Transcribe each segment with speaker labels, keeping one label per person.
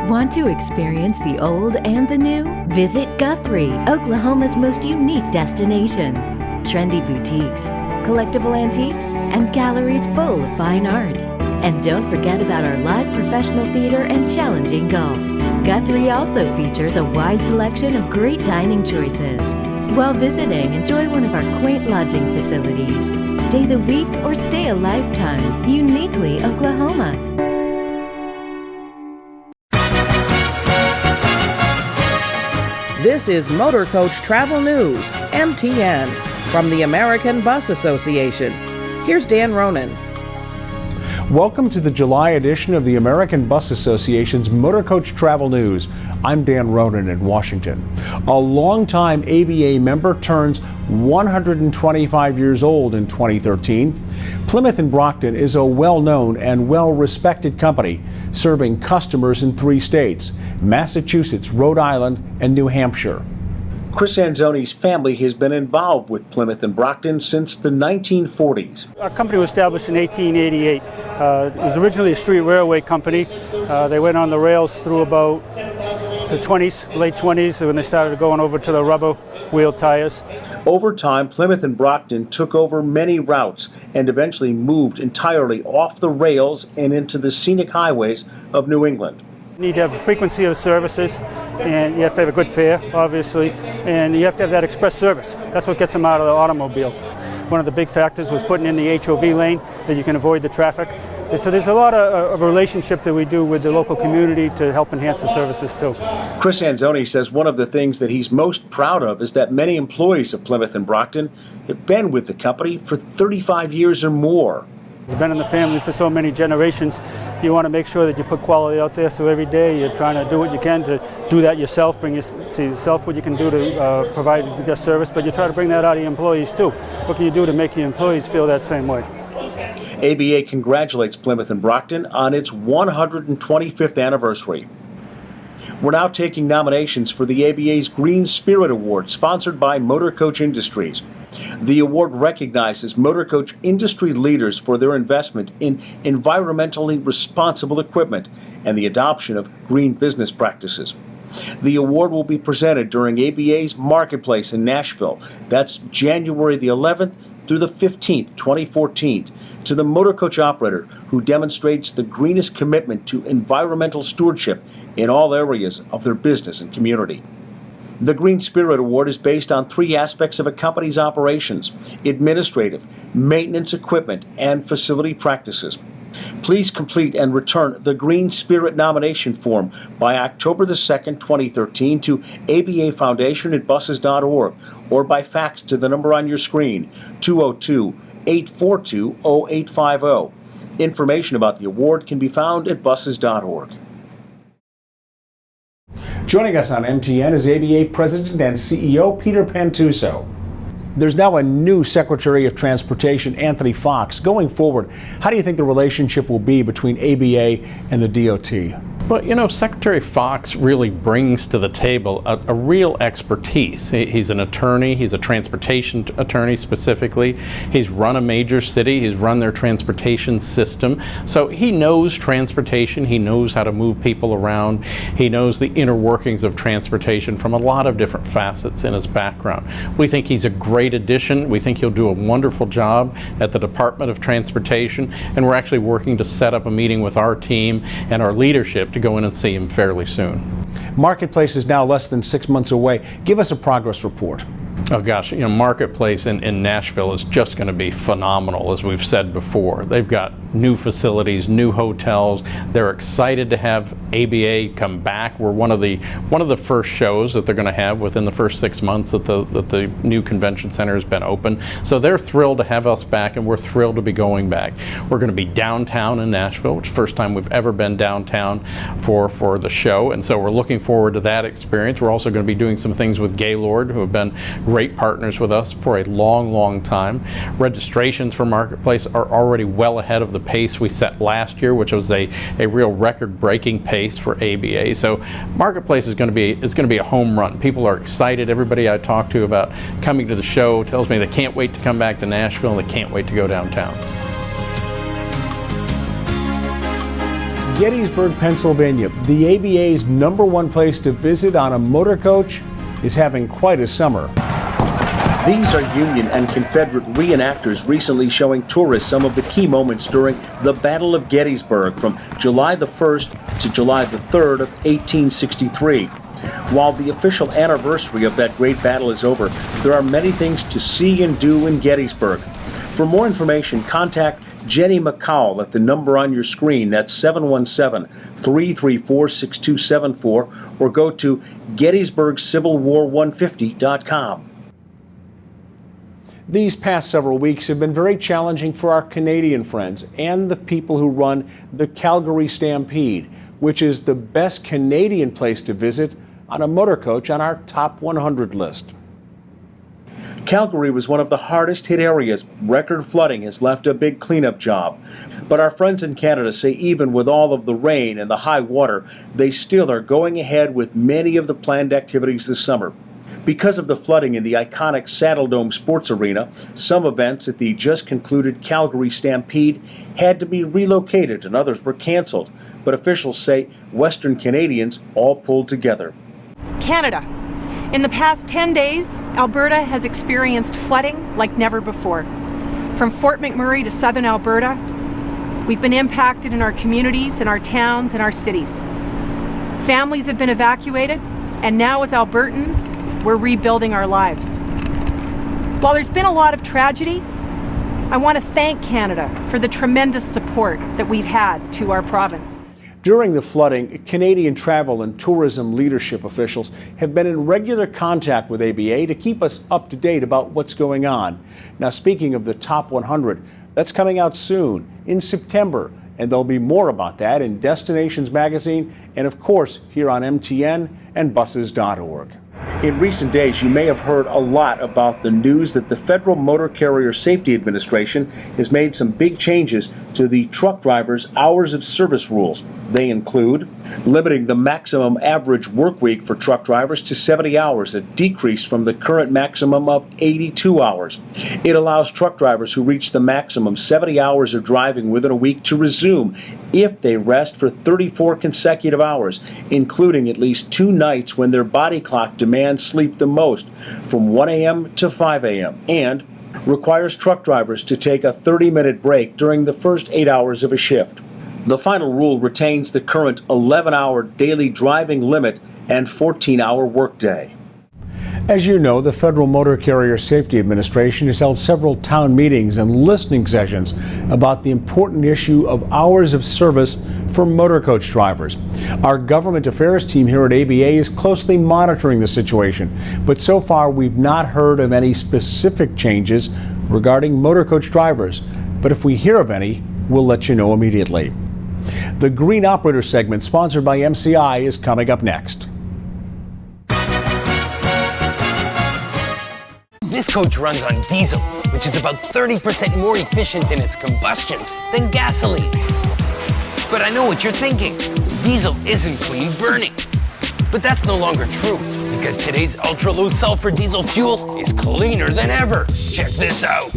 Speaker 1: Want to experience the old and the new? Visit Guthrie, Oklahoma's most unique destination. Trendy boutiques, collectible antiques, and galleries full of fine art. And don't forget about our live professional theater and challenging golf. Guthrie also features a wide selection of great dining choices. While visiting, enjoy one of our quaint lodging facilities. Stay the week or stay a lifetime. Uniquely Oklahoma.
Speaker 2: This is Motorcoach Travel News, MTN, from the American Bus Association. Here's Dan Ronan.
Speaker 3: Welcome to the July edition of the American Bus Association's Motorcoach Travel News. I'm Dan Ronan in Washington. A longtime ABA member turns 125 years old in 2013. Plymouth and Brockton is a well-known and well-respected company serving customers in 3 states: Massachusetts, Rhode Island, and New Hampshire. Chris Anzoni's family has been involved with Plymouth and Brockton since the 1940s.
Speaker 4: Our company was established in 1888. It was originally a street railway company. They went on the rails through about the 20s, late 20s, when they started going over to the rubber wheel tires.
Speaker 3: Over time, Plymouth and Brockton took over many routes and eventually moved entirely off the rails and into the scenic highways of New England.
Speaker 4: You need to have a frequency of services, and you have to have a good fare, obviously, and you have to have that express service. That's what gets them out of the automobile. One of the big factors was putting in the HOV lane that you can avoid the traffic. And so there's a lot of relationship that we do with the local community to help enhance the services too.
Speaker 3: Chris Anzoni says one of the things that he's most proud of is that many employees of Plymouth and Brockton have been with the company for 35 years or more.
Speaker 4: It's been in the family for so many generations. You want to make sure that you put quality out there, so every day you're trying to do what you can to do that yourself, bring to yourself what you can do to provide the best service, but you try to bring that out of your employees too. What can you do to make your employees feel that same way?
Speaker 3: ABA congratulates Plymouth and Brockton on its 125th anniversary. We're now taking nominations for the ABA's Green Spirit Award, sponsored by Motorcoach Industries. The award recognizes Motorcoach industry leaders for their investment in environmentally responsible equipment and the adoption of green business practices. The award will be presented during ABA's Marketplace in Nashville. That's January the 11th through the 15th, 2014, to the Motorcoach operator who demonstrates the greenest commitment to environmental stewardship in all areas of their business and community. The Green Spirit Award is based on 3 aspects of a company's operations: administrative, maintenance equipment, and facility practices. Please complete and return the Green Spirit nomination form by October the 2nd, 2013 to ABA Foundation at buses.org or by fax to the number on your screen, 202-842-0850. Information about the award can be found at buses.org. Joining us on MTN is ABA President and CEO Peter Pantuso. There's now a new Secretary of Transportation, Anthony Fox. Going forward, how do you think the relationship will be between ABA and the DOT?
Speaker 5: Well, you know, Secretary Fox really brings to the table a real expertise. He's an attorney. He's a transportation attorney specifically. He's run a major city. He's run their transportation system. So he knows transportation. He knows how to move people around. He knows the inner workings of transportation from a lot of different facets in his background. We think he's a great addition. We think he'll do a wonderful job at the Department of Transportation, and we're actually working to set up a meeting with our team and our leadership to go in and see him fairly soon.
Speaker 3: Marketplace is now less than 6 months away. Give us a progress report.
Speaker 5: Oh gosh, you know, Marketplace in Nashville is just going to be phenomenal, as we've said before. They've got new facilities, new hotels. They're excited to have ABA come back. We're one of the first shows that they're going to have within the first 6 months that the new convention center has been open. So they're thrilled to have us back, and we're thrilled to be going back. We're going to be downtown in Nashville, which is the first time we've ever been downtown for the show, and so we're looking forward to that experience. We're also going to be doing some things with Gaylord, who have been great partners with us for a long time. Registrations for Marketplace are already well ahead of the pace we set last year, which was a real record-breaking pace for ABA. So Marketplace is going to be a home run. People are excited. Everybody I talk to about coming to the show tells me they can't wait to come back to Nashville and they can't wait to go downtown.
Speaker 3: Gettysburg, Pennsylvania, the ABA's #1 place to visit on a motor coach, is having quite a summer. These are Union and Confederate reenactors recently showing tourists some of the key moments during the Battle of Gettysburg from July the 1st to July the 3rd of 1863. While the official anniversary of that great battle is over, there are many things to see and do in Gettysburg. For more information, contact Jenny McCowell at the number on your screen. That's 717-334-6274, or go to GettysburgCivilWar150.com. These past several weeks have been very challenging for our Canadian friends and the people who run the Calgary Stampede, which is the best Canadian place to visit on a motor coach on our top 100 list. Calgary was one of the hardest hit areas. Record flooding has left a big cleanup job. But our friends in Canada say even with all of the rain and the high water, they still are going ahead with many of the planned activities this summer. Because of the flooding in the iconic Saddle Dome Sports Arena, some events at the just concluded Calgary Stampede had to be relocated and others were canceled. But officials say Western Canadians all pulled together.
Speaker 6: Canada. In the past 10 days, Alberta has experienced flooding like never before. From Fort McMurray to southern Alberta, we've been impacted in our communities, in our towns, and our cities. Families have been evacuated, and now as Albertans, we're rebuilding our lives. While there's been a lot of tragedy, I want to thank Canada for the tremendous support that we've had to our province.
Speaker 3: During the flooding, Canadian travel and tourism leadership officials have been in regular contact with ABA to keep us up to date about what's going on. Now, speaking of the top 100, that's coming out soon, in September, and there'll be more about that in Destinations Magazine and, of course, here on MTN and buses.org. In recent days, you may have heard a lot about the news that the Federal Motor Carrier Safety Administration has made some big changes to the truck drivers' hours of service rules. They include limiting the maximum average work week for truck drivers to 70 hours, a decrease from the current maximum of 82 hours. It allows truck drivers who reach the maximum 70 hours of driving within a week to resume if they rest for 34 consecutive hours, including at least 2 nights when their body clock demands sleep the most, from 1 a.m. to 5 a.m., and requires truck drivers to take a 30-minute break during the first 8 hours of a shift. The final rule retains the current 11-hour daily driving limit and 14-hour workday. As you know, the Federal Motor Carrier Safety Administration has held several town meetings and listening sessions about the important issue of hours of service for motor coach drivers. Our government affairs team here at ABA is closely monitoring the situation, but so far we've not heard of any specific changes regarding motor coach drivers. But if we hear of any, we'll let you know immediately. The Green Operator segment, sponsored by MCI, is coming up next.
Speaker 7: This coach runs on diesel, which is about 30% more efficient in its combustion than gasoline. But I know what you're thinking. Diesel isn't clean burning. But that's no longer true, because today's ultra-low sulfur diesel fuel is cleaner than ever. Check this out.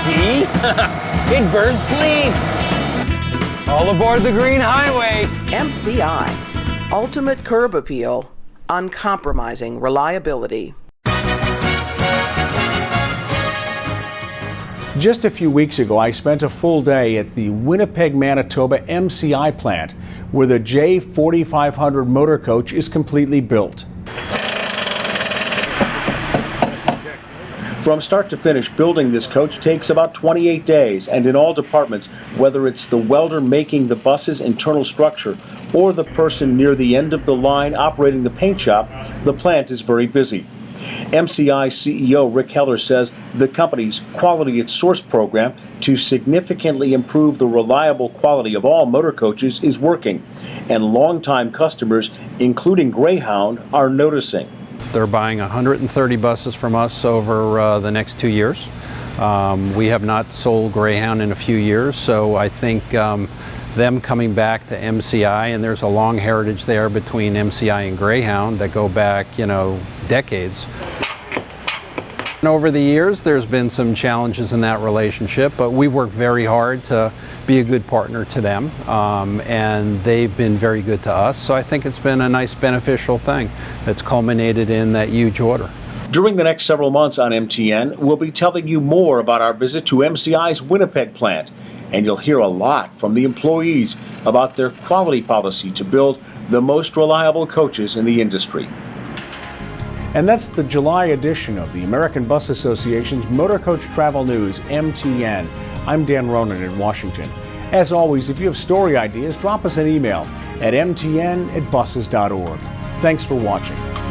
Speaker 7: See? It burns clean. All aboard the Green Highway.
Speaker 2: MCI, ultimate curb appeal, uncompromising reliability.
Speaker 3: Just a few weeks ago, I spent a full day at the Winnipeg, Manitoba MCI plant, where the J4500 motor coach is completely built. From start to finish, building this coach takes about 28 days, and in all departments, whether it's the welder making the bus's internal structure or the person near the end of the line operating the paint shop, the plant is very busy. MCI CEO Rick Heller says the company's Quality at Source program to significantly improve the reliable quality of all motor coaches is working, and longtime customers, including Greyhound, are noticing.
Speaker 5: They're buying 130 buses from us over the next 2 years. We have not sold Greyhound in a few years, so I think them coming back to MCI, and there's a long heritage there between MCI and Greyhound that go back, decades. Over the years, there's been some challenges in that relationship, but we work very hard to be a good partner to them, and they've been very good to us. So I think it's been a nice beneficial thing that's culminated in that huge order.
Speaker 3: During the next several months on MTN, we'll be telling you more about our visit to MCI's Winnipeg plant, and you'll hear a lot from the employees about their quality policy to build the most reliable coaches in the industry. And that's the July edition of the American Bus Association's Motorcoach Travel News, MTN. I'm Dan Ronan in Washington. As always, if you have story ideas, drop us an email at mtn@buses.org. Thanks for watching.